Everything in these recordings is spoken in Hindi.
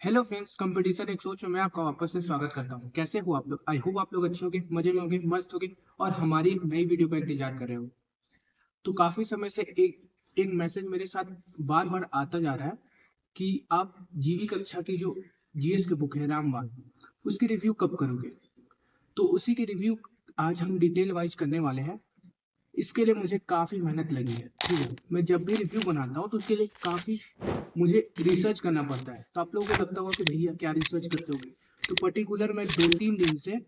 हेलो फ्रेंड्स, कंपटीशन एक सोच में मैं आपका वापस से स्वागत करता हूँ। कैसे हो आप लोग? आई होप आप लोग अच्छे होंगे, मजे में होंगे, मस्त होंगे और हमारी एक नई वीडियो का इंतजार कर रहे हो। तो काफी समय से एक एक मैसेज मेरे साथ बार बार आता जा रहा है कि आप जीवी कक्षा की जो जीएस की बुक है रामबाण, उसकी रिव्यू कब करोगे। तो उसी की रिव्यू आज हम डिटेल वाइज करने वाले हैं। इसके लिए मुझे काफ़ी मेहनत लगी है, ठीक है। मैं जब भी रिव्यू बनाता हूँ तो उसके लिए काफ़ी मुझे रिसर्च करना पड़ता है। तो आप लोगों को लगता होगा कि भैया क्या रिसर्च करते होगे। तो पर्टिकुलर मैं 2-3 दिन से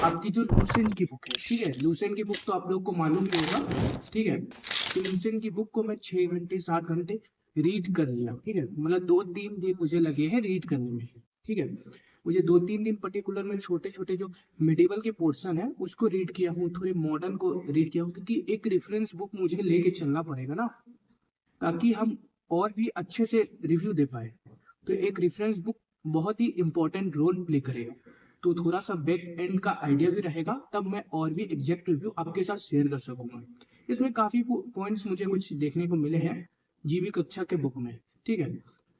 आपकी जो लूसेंट की बुक है, ठीक है, लूसेंट की बुक तो आप लोग को मालूम ही होगा, ठीक है। तो लूसेंट की बुक को मैं 6 घंटे 7 घंटे रीड कर लिया, ठीक है। मतलब 2-3 दिन मुझे लगे हैं रीड करने में, ठीक है। मुझे 2-3 दिन पर्टिकुलर में छोटे छोटे जो मिडिवल के पोर्शन है उसको रीड किया हूँ, थोड़े मॉडर्न को रीड किया हूँ, क्योंकि एक रेफरेंस बुक मुझे लेके चलना पड़ेगा ना, ताकि हम और भी अच्छे से रिव्यू दे पाए। तो एक रेफरेंस बुक बहुत ही इंपॉर्टेंट रोल प्ले करेगा। तो थोड़ा सा बैक एंड का आइडिया भी रहेगा, तब मैं और भी एग्जैक्ट रिव्यू आपके साथ शेयर कर सकूंगा। इसमें काफ़ी पॉइंट्स मुझे कुछ देखने को मिले हैं जीवी कक्षा के बुक में, ठीक है।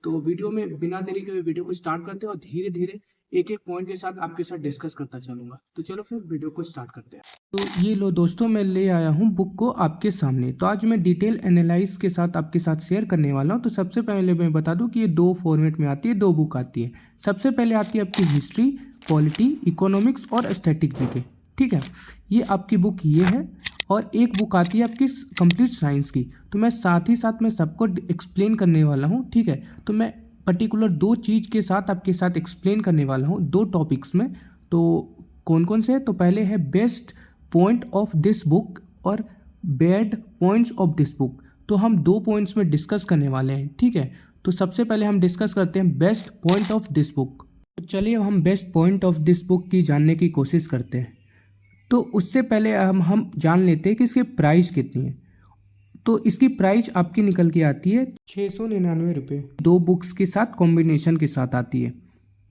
तो वीडियो में बिना देरी के वीडियो को स्टार्ट करते हैं और धीरे धीरे एक एक पॉइंट के साथ आपके साथ डिस्कस करता चलूंगा। तो चलो फिर वीडियो को स्टार्ट करते हैं। तो ये लो दोस्तों, मैं ले आया हूँ बुक को आपके सामने। तो आज मैं डिटेल एनालाइज के साथ आपके साथ शेयर करने वाला हूँ। तो सबसे पहले मैं बता दूँ कि ये दो फॉर्मेट में आती है, दो बुक आती है। सबसे पहले आती है आपकी हिस्ट्री, पॉलिटी, इकोनॉमिक्स और स्टैटिक जीके, ठीक है। ये आपकी बुक ये है। और एक बुक आती है आपकी कंप्लीट साइंस की। तो मैं साथ ही साथ मैं सबको एक्सप्लेन करने वाला हूँ, ठीक है। तो मैं पर्टिकुलर दो चीज़ के साथ आपके साथ एक्सप्लेन करने वाला हूँ, दो टॉपिक्स में। तो कौन कौन से है? तो पहले है best point of this book और bad points of this book. तो हम दो पॉइंट्स में डिस्कस करने वाले हैं, ठीक है। तो सबसे पहले हम डिस्कस करते हैं best point of this book. तो चलिए हम best point of this book की जानने की कोशिश करते हैं। तो उससे पहले हम जान लेते हैं कि इसकी प्राइस कितनी है। तो इसकी प्राइस आपकी निकल के आती है 699 रुपये। दो बुक्स के साथ कॉम्बिनेशन के साथ आती है।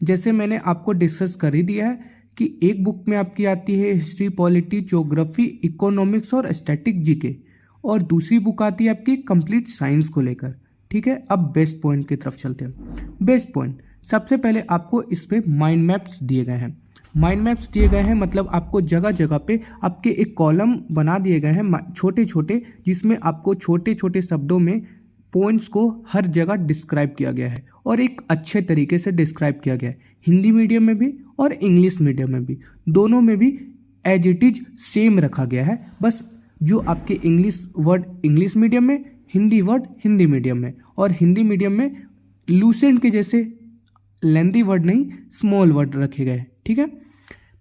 जैसे मैंने आपको डिस्कस कर ही दिया है कि एक बुक में आपकी आती है हिस्ट्री, पॉलिटी, ज्योग्राफी, इकोनॉमिक्स और स्टैटिक जीके, और दूसरी बुक आती है आपकी कंप्लीट साइंस को लेकर, ठीक है। अब बेस्ट पॉइंट की तरफ चलते हैं। बेस्ट पॉइंट, सबसे पहले आपको इस पे माइंड मैप्स दिए गए हैं। माइंड मैप्स दिए गए हैं मतलब आपको जगह जगह पे आपके एक कॉलम बना दिए गए हैं छोटे छोटे, जिसमें आपको छोटे छोटे शब्दों में पॉइंट्स को हर जगह डिस्क्राइब किया गया है और एक अच्छे तरीके से डिस्क्राइब किया गया है। हिंदी मीडियम में भी और इंग्लिश मीडियम में भी, दोनों में भी एज इट इज सेम रखा गया है। बस जो आपके इंग्लिश वर्ड इंग्लिश मीडियम में, हिंदी वर्ड हिंदी मीडियम में, और हिंदी मीडियम में लूसेंट के जैसे लेंथी वर्ड नहीं, स्मॉल वर्ड रखे गए, ठीक है।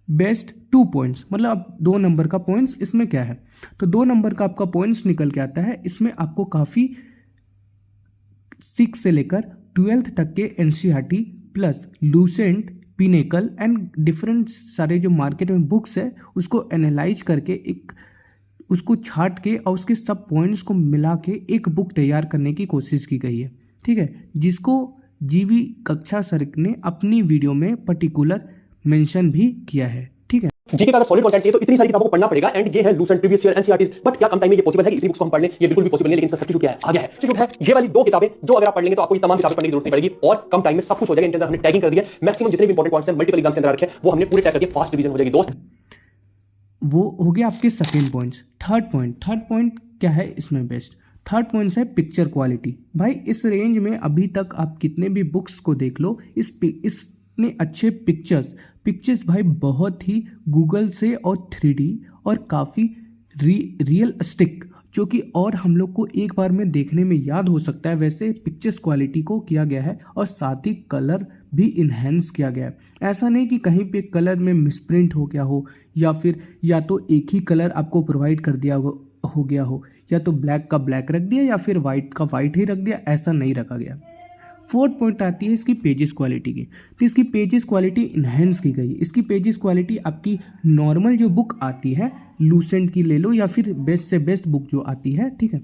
बेस्ट 2 पॉइंट्स, मतलब अब 2 नंबर का पॉइंट्स इसमें क्या है? तो 2 नंबर का आपका पॉइंट्स निकल के आता है। इसमें आपको काफ़ी 6 से लेकर 12th तक के NCERT plus Lucent, pinnacle and different सारे जो मार्केट में बुक्स है उसको एनालाइज करके एक उसको छाट के और उसके सब पॉइंट्स को मिला के एक बुक तैयार करने की कोशिश की गई है, ठीक है। जिसको जीवी कक्षा सर ने अपनी वीडियो में पर्टिकुलर मेंशन भी किया है, ठीक है। जीके का अगर सॉलिड कंटेंट चाहिए तो इतनी सारी किताबों को पढ़ना पड़ेगा। एंड ये है Lucent, previous year, NCERTs. But क्या कम टाइम में ये पॉसिबल है कि इतनी बुक्स को हम पढ़ लें? ये बिल्कुल भी पॉसिबल नहीं, लेकिन इसका सब्स्टिट्यूट क्या है? आ गया है, सब्स्टिट्यूट है ये वाली दो किताबें, जो अगर आप पढ़ लेंगे तो आपको ये तमाम किताबें पढ़ने की जरूरत नहीं पड़ेगी और कम टाइम में सब कुछ हो जाएगा। इनके अंदर हमने टैगिंग कर दी है, मैक्सिमम जितने भी इंपॉर्टेंट पॉइंट्स हैं मल्टीपल एग्जाम्स के अंदर रखे हैं वो हमने पूरे टैग करके फास्ट रिवीजन हो जाएगी दोस्त। वो हो गया आपके सेकेंड पॉइंट्स। थर्ड पॉइंट क्या है इसमें बेस्ट? थर्ड पॉइंट है पिक्चर क्वालिटी। भाई इस रेंज में अभी तक आप कितने भी बुक्स को देख लो, इतने अच्छे पिक्चर्स भाई बहुत ही गूगल से और 3D और काफ़ी रियलिस्टिक, जो कि और हम लोग को एक बार में देखने में याद हो सकता है, वैसे पिक्चर्स क्वालिटी को किया गया है। और साथ ही कलर भी इन्हेंस किया गया है। ऐसा नहीं कि कहीं पे कलर में मिसप्रिंट हो गया हो, या फिर या तो एक ही कलर आपको प्रोवाइड कर दिया हो गया हो, या तो ब्लैक का ब्लैक रख दिया या फिर वाइट का वाइट ही रख दिया, ऐसा नहीं रखा गया। फोर्थ पॉइंट आती है इसकी पेजेस क्वालिटी की। तो इसकी पेजेस क्वालिटी इन्हेंस की गई। इसकी पेजेस क्वालिटी आपकी नॉर्मल जो बुक आती है, लूसेंट की ले लो या फिर बेस्ट से बेस्ट बुक जो आती है, ठीक है,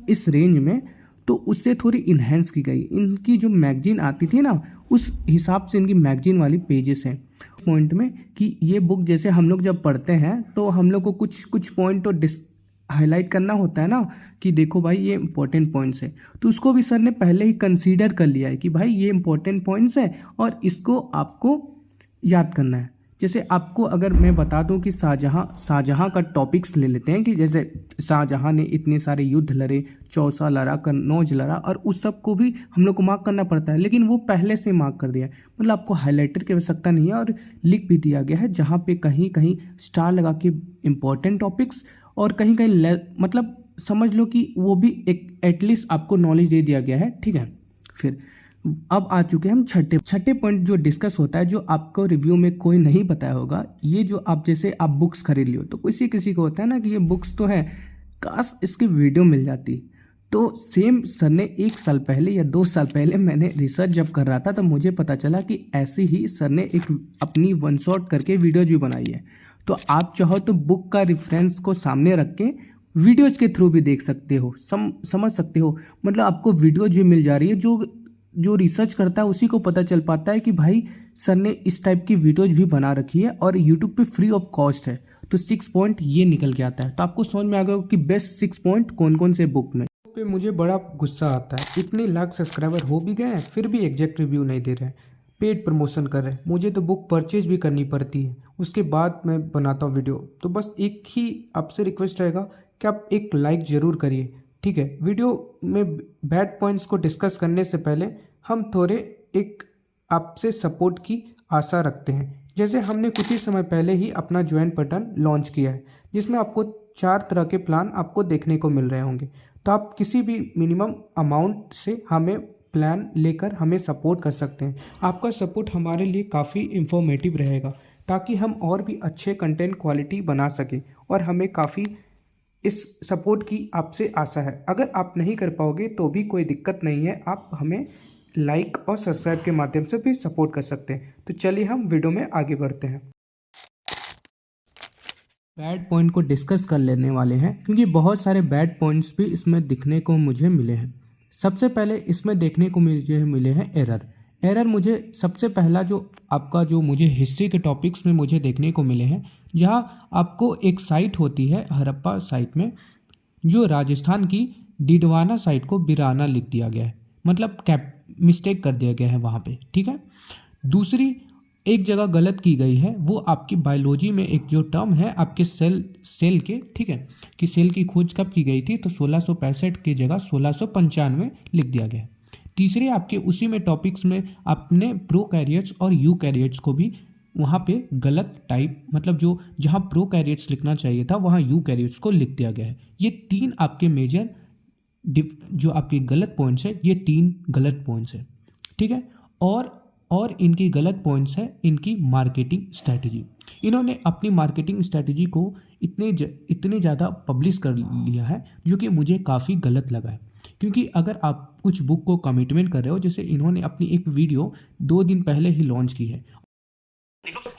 इस रेंज में, तो उससे थोड़ी इन्हेंस की गई। इनकी जो मैगजीन आती थी ना, उस हिसाब से इनकी मैगजीन वाली पेजेस हैं। पॉइंट में कि ये बुक जैसे हम लोग जब पढ़ते हैं तो हम लोग को कुछ पॉइंट तो हाईलाइट करना होता है ना कि देखो भाई ये इंपॉर्टेंट पॉइंट्स है, तो उसको भी सर ने पहले ही कंसीडर कर लिया है कि भाई ये इंपॉर्टेंट पॉइंट्स है और इसको आपको याद करना है। जैसे आपको अगर मैं बता दूं कि शाहजहां का टॉपिक्स ले लेते हैं कि जैसे शाहजहां ने इतने सारे युद्ध लड़े, चौसा लड़ा, कन्नौज लड़ा, और उस सब को भी हम लोग को मार्क करना पड़ता है, लेकिन वो पहले से मार्क कर दिया है। मतलब आपको हाईलाइटर की आवश्यकता नहीं है और लिख भी दिया गया है, जहाँ पे कहीं कहीं स्टार लगा के इम्पोर्टेंट टॉपिक्स और कहीं कहीं मतलब समझ लो कि वो भी एक एटलीस्ट आपको नॉलेज दे दिया गया है। ठीक है, फिर अब आ चुके हैं हम छठे पॉइंट जो डिस्कस होता है, जो आपको रिव्यू में कोई नहीं बताया होगा। ये जो आप जैसे आप बुक्स खरीद लियो, तो किसी किसी को होता है ना कि ये बुक्स तो है, काश इसकी वीडियो मिल जाती। तो सेम सर ने 1 साल पहले या 2 साल पहले मैंने रिसर्च जब कर रहा था, तब मुझे पता चला कि ऐसे ही सर ने एक अपनी वन शॉट करके वीडियोज भी बनाई है। तो आप चाहो तो बुक का रेफरेंस को सामने रख के वीडियोज के थ्रू भी देख सकते हो, समझ सकते हो। मतलब आपको वीडियोज भी मिल जा रही है, जो रिसर्च करता है उसी को पता चल पाता है कि भाई सर ने इस टाइप की वीडियोज भी बना रखी है और यूट्यूब पे फ्री ऑफ कॉस्ट है। तो 6 पॉइंट ये निकल के आता है। तो आपको समझ में आ गया कि बेस्ट 6 पॉइंट कौन कौन से बुक में। पे मुझे बड़ा गुस्सा आता है, इतने लाख सब्सक्राइबर हो भी गए हैं फिर भी एग्जैक्ट रिव्यू नहीं दे रहे हैं, पेड प्रमोशन कर रहे हैं। मुझे तो बुक परचेज भी करनी पड़ती है, उसके बाद मैं बनाता हूँ वीडियो। तो बस एक ही आपसे रिक्वेस्ट रहेगा कि आप एक लाइक ज़रूर करिए। ठीक है, वीडियो में बैड पॉइंट्स को डिस्कस करने से पहले हम थोड़े एक आपसे सपोर्ट की आशा रखते हैं। जैसे हमने कुछ ही समय पहले ही अपना ज्वाइन बटन लॉन्च किया है, जिसमें आपको 4 तरह के प्लान आपको देखने को मिल रहे होंगे। तो आप किसी भी मिनिमम अमाउंट से हमें प्लान लेकर हमें सपोर्ट कर सकते हैं। आपका सपोर्ट हमारे लिए काफ़ी इंफॉर्मेटिव रहेगा, ताकि हम और भी अच्छे कंटेंट क्वालिटी बना सकें, और हमें काफ़ी इस सपोर्ट की आपसे आशा है। अगर आप नहीं कर पाओगे तो भी कोई दिक्कत नहीं है, आप हमें लाइक और सब्सक्राइब के माध्यम से भी सपोर्ट कर सकते हैं। तो चलिए हम वीडियो में आगे बढ़ते हैं। बैड पॉइंट को डिस्कस कर लेने वाले हैं, क्योंकि बहुत सारे बैड पॉइंट्स भी इसमें दिखने को मुझे मिले हैं। सबसे पहले इसमें देखने को मुझे मिले हैं एरर मुझे सबसे पहला जो मुझे हिस्ट्री के टॉपिक्स में मुझे देखने को मिले हैं, जहाँ आपको एक साइट होती है हड़प्पा साइट में, जो राजस्थान की डिडवाना साइट को बिराना लिख दिया गया है, मतलब मिस्टेक कर दिया गया है वहाँ पे। ठीक है, दूसरी एक जगह गलत की गई है, वो आपकी बायोलॉजी में एक जो टर्म है आपके सेल के, ठीक है, कि सेल की खोज कब की गई थी, तो 1665 की जगह 1695 लिख दिया गया है। तीसरे आपके उसी में टॉपिक्स में आपने प्रोकैरियोट्स और यूकैरियोट्स को भी वहाँ पे गलत टाइप, मतलब जो जहाँ प्रोकैरियोट्स लिखना चाहिए था वहाँ यूकैरियोट्स को लिख दिया गया है। ये 3 आपके मेजर जो आपके गलत पॉइंट्स है, ये 3 गलत पॉइंट्स है। ठीक है, और इनकी गलत पॉइंट्स है इनकी मार्केटिंग स्ट्रैटेजी। इन्होंने अपनी मार्केटिंग स्ट्रैटेजी को इतने ज़्यादा पब्लिश कर लिया है, जो कि मुझे काफ़ी गलत लगा है। क्योंकि अगर आप कुछ बुक को कमिटमेंट कर रहे हो, जैसे इन्होंने अपनी एक वीडियो 2 दिन पहले ही लॉन्च की है,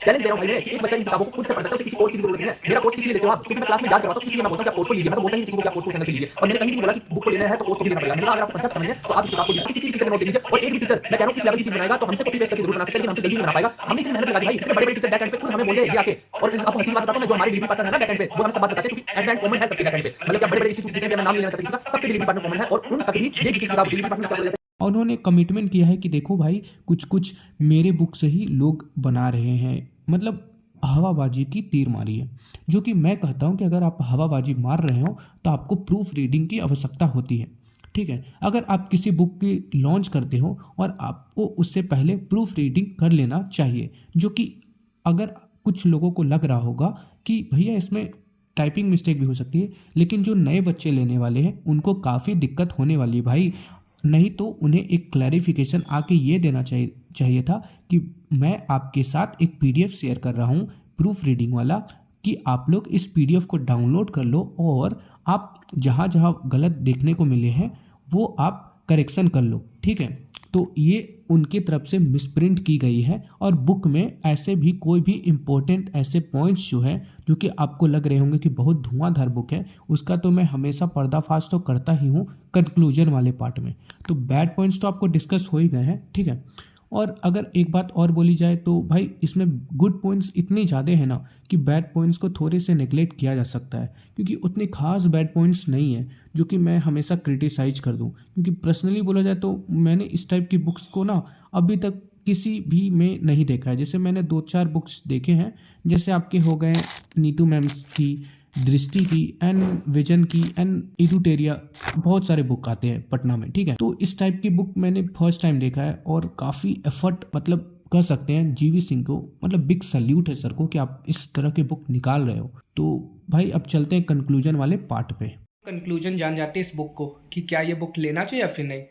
चैलेंज दे रहा हूं भाई, एक बच्चा इन किताबों को खुद से पढ़ सकता है, किसी कोर्स की जरूरत नहीं है। मेरा कोर्स इसलिए लेते हो आप, क्योंकि मैं क्लास में याद करवाता हूं, इसलिए मैं बोलता हूं कि आप कोर्स को लीजिए। मैं तो बोलता ही नहीं किसी को कि आप कोर्स को चैनल से लीजिए, और मैंने कहीं नहीं बोला कि बुक को लेना है तो कोर्स को भी लेना पड़ेगा। मैंने कहा अगर आप कंसेप्ट समझे तो आप इस किताब को लीजिए, किसी टीचर नोट दे लीजिए। और एक भी टीचर मैं कह रहा हूं इस लेवल की चीज बनाएगा तो हमसे कॉपी पेस्ट करके जरूर बना सकते हैं, लेकिन हमसे जल्दी नहीं बना पाएगा। हमने इतनी मेहनत लगा दी भाई, इतने बड़े-बड़े टीचर बैक एंड पे खुद हमें बोले ये आके, और आपको हंसी बात बताता हूं, मैं जो हमारी डिलीवरी पार्टनर है ना बैक एंड पे, वो हमें सब बात बताते हैं, क्योंकि एट द एंड कॉमन है सबके बैक एंड पे। मतलब क्या बड़े-बड़े इंस्टीट्यूट जितने भी मैं नाम नहीं लेना चाहता किसी का, सबके डिलीवरी पार्टनर कॉमन है, और उन तक भी ये किताब डिलीवरी पार्टनर कर देते हैं। और उन्होंने कमिटमेंट किया है कि देखो भाई, कुछ मेरे बुक से ही लोग बना रहे हैं, मतलब हवाबाजी की तीर मारी है। जो कि मैं कहता हूं कि अगर आप हवाबाजी मार रहे हो तो आपको प्रूफ रीडिंग की आवश्यकता होती है। ठीक है, अगर आप किसी बुक की लॉन्च करते हो और आपको उससे पहले प्रूफ रीडिंग कर लेना चाहिए, जो कि अगर कुछ लोगों को लग रहा होगा कि भैया इसमें टाइपिंग मिस्टेक भी हो सकती है, लेकिन जो नए बच्चे लेने वाले हैं उनको काफ़ी दिक्कत होने वाली है भाई। नहीं तो उन्हें एक क्लैरिफिकेशन आके ये देना चाहिए था कि मैं आपके साथ एक PDF शेयर कर रहा हूँ प्रूफ रीडिंग वाला, कि आप लोग इस PDF को डाउनलोड कर लो और आप जहाँ जहाँ गलत देखने को मिले हैं वो आप करेक्शन कर लो। ठीक है, तो ये उनकी तरफ से मिसप्रिंट की गई है, और बुक में ऐसे भी कोई भी इम्पोर्टेंट ऐसे पॉइंट्स जो है जो कि आपको लग रहे होंगे कि बहुत धुआंधार बुक है, उसका तो मैं हमेशा पर्दाफाश तो करता ही हूँ कंक्लूजन वाले पार्ट में। तो बैड पॉइंट्स तो आपको डिस्कस हो ही गए हैं। ठीक है, और अगर एक बात और बोली जाए तो भाई इसमें गुड पॉइंट्स इतने ज़्यादा हैं ना कि बैड पॉइंट्स को थोड़े से नेगलेक्ट किया जा सकता है, क्योंकि उतने खास बैड पॉइंट्स नहीं है जो कि मैं हमेशा क्रिटिसाइज कर दूं। क्योंकि पर्सनली बोला जाए तो मैंने इस टाइप की बुक्स को ना अभी तक किसी भी में नहीं देखा है। जैसे मैंने 2-4 बुक्स देखे हैं, जैसे आपके हो गए नीतू मैम्स की, दृष्टि की एंड विजन की एंड एडुटेरिया, बहुत सारे बुक आते हैं पटना में, ठीक है। तो इस टाइप की बुक मैंने फर्स्ट टाइम देखा है और काफ़ी एफर्ट मतलब कह सकते हैं जीवी सिंह को, मतलब बिग सल्यूट है सर को कि आप इस तरह की बुक निकाल रहे हो। तो भाई अब चलते हैं कंक्लूजन वाले पार्ट पे। कंक्लूजन जान जाते हैं इस बुक को कि क्या ये बुक लेना चाहिए या फिर नहीं।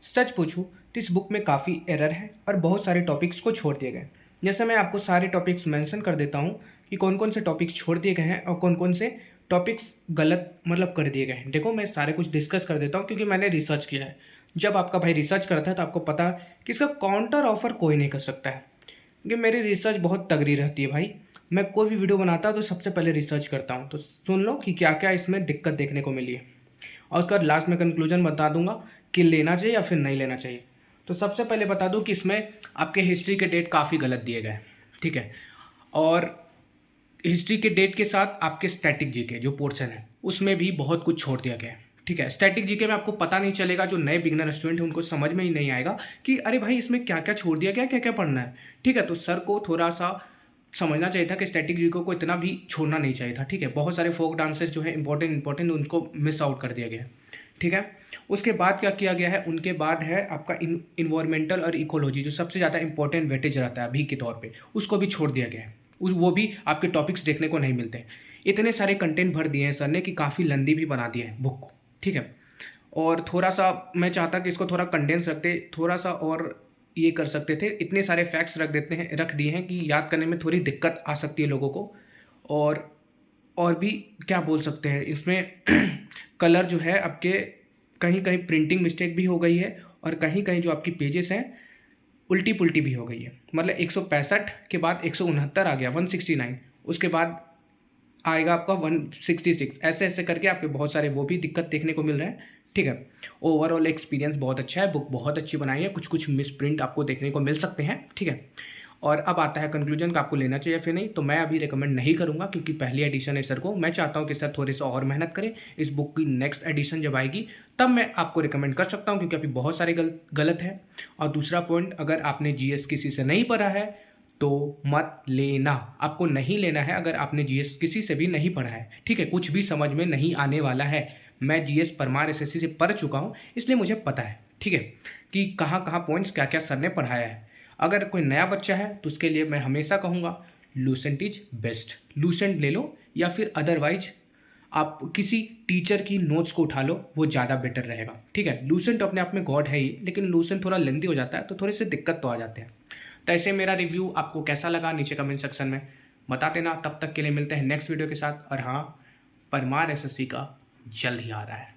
सच पूछूं तो इस बुक में काफ़ी एरर है और बहुत सारे टॉपिक्स को छोड़ दिए गए। जैसे मैं आपको सारे टॉपिक्स मेंशन कर देता हूँ कि कौन कौन से टॉपिक्स छोड़ दिए गए हैं और कौन कौन से टॉपिक्स गलत मतलब कर दिए गए हैं। देखो मैं सारे कुछ डिस्कस कर देता हूँ क्योंकि मैंने रिसर्च किया है। जब आपका भाई रिसर्च करता है तो आपको पता है कि इसका काउंटर ऑफर कोई नहीं कर सकता है, क्योंकि मेरी रिसर्च बहुत तगड़ी रहती है भाई। मैं कोई भी वीडियो बनाता हूँ तो सबसे पहले रिसर्च करता हूँ। तो सुन लो कि क्या क्या इसमें दिक्कत देखने को मिली है और उसके बाद लास्ट में कंक्लूजन बता दूंगा कि लेना चाहिए या फिर नहीं लेना चाहिए। तो सबसे पहले बता दूं कि इसमें आपके हिस्ट्री के डेट काफ़ी गलत दिए गए, ठीक है। और हिस्ट्री के डेट के साथ आपके स्टैटिक जीके जो पोर्शन है उसमें भी बहुत कुछ छोड़ दिया गया है, ठीक है। स्टैटिक जीके में आपको पता नहीं चलेगा, जो नए बिगनर स्टूडेंट हैं उनको समझ में ही नहीं आएगा कि अरे भाई इसमें क्या क्या छोड़ दिया गया, क्या क्या पढ़ना है, ठीक है। तो सर को थोड़ा सा समझना चाहिए था कि स्टैटिक जीके को इतना भी छोड़ना नहीं चाहिए था, ठीक है। बहुत सारे फोक डांसेस जो है इंपॉर्टेंट उनको मिस आउट कर दिया गया है, ठीक है। उसके बाद क्या किया गया है, उनके बाद है आपका इन्वायरमेंटल और इकोलॉजी जो सबसे ज़्यादा इंपॉर्टेंट वेटेज रहता है अभी के तौर पे, उसको भी छोड़ दिया गया है। वो भी आपके टॉपिक्स देखने को नहीं मिलते हैं। इतने सारे कंटेंट भर दिए हैं सर ने कि काफ़ी लंदी भी बना दिया है बुक को, ठीक है। और थोड़ा सा मैं चाहता कि इसको थोड़ा कंडेंस रखते, थोड़ा सा और ये कर सकते थे। इतने सारे फैक्ट्स रख दिए हैं कि याद करने में थोड़ी दिक्कत आ सकती है लोगों को। और भी क्या बोल सकते हैं इसमें कलर जो है आपके कहीं कहीं प्रिंटिंग मिस्टेक भी हो गई है और कहीं कहीं जो आपकी पेजेस हैं उल्टी पुल्टी भी हो गई है। मतलब 165 के बाद 169 आ गया, 169, उसके बाद आएगा आपका 166, ऐसे ऐसे करके आपके बहुत सारे वो भी दिक्कत देखने को मिल रहे हैं, ठीक है। ओवरऑल एक्सपीरियंस बहुत अच्छा है, बुक बहुत अच्छी बनाई है, कुछ कुछ मिस प्रिंट आपको देखने को मिल सकते हैं, ठीक है। और अब आता है कंक्लूजन का आपको लेना चाहिए फिर नहीं। तो मैं अभी रिकमेंड नहीं करूंगा क्योंकि पहली एडिशन है सर को। मैं चाहता हूं कि सर थोड़े से और मेहनत करें। इस बुक की नेक्स्ट एडिशन जब आएगी तब मैं आपको रिकमेंड कर सकता हूं, क्योंकि अभी बहुत सारे गलत है। और दूसरा पॉइंट, अगर आपने जीएस किसी से नहीं पढ़ा है तो मत लेना, आपको नहीं लेना है अगर आपने जीएस किसी से भी नहीं पढ़ा है, ठीक है। कुछ भी समझ में नहीं आने वाला है। मैं जीएस परमार एसएससी से पढ़ चुका हूँ, इसलिए मुझे पता है, ठीक है, कि कहाँ कहाँ पॉइंट्स क्या क्या सर ने पढ़ाया है। अगर कोई नया बच्चा है तो उसके लिए मैं हमेशा कहूँगा लूसेंट इज बेस्ट। लूसेंट ले लो या फिर अदरवाइज आप किसी टीचर की नोट्स को उठा लो, वो ज़्यादा बेटर रहेगा, ठीक है। लूसेंट अपने आप में गॉड है ही, लेकिन लूसेंट थोड़ा लेंदी हो जाता है तो थोड़े से दिक्कत तो आ जाते हैं। तो ऐसे मेरा रिव्यू आपको कैसा लगा नीचे कमेंट सेक्शन में बता देना। तब तक के लिए मिलते हैं नेक्स्ट वीडियो के साथ। और हाँ, परमार एसएससी का जल्द ही आ रहा है।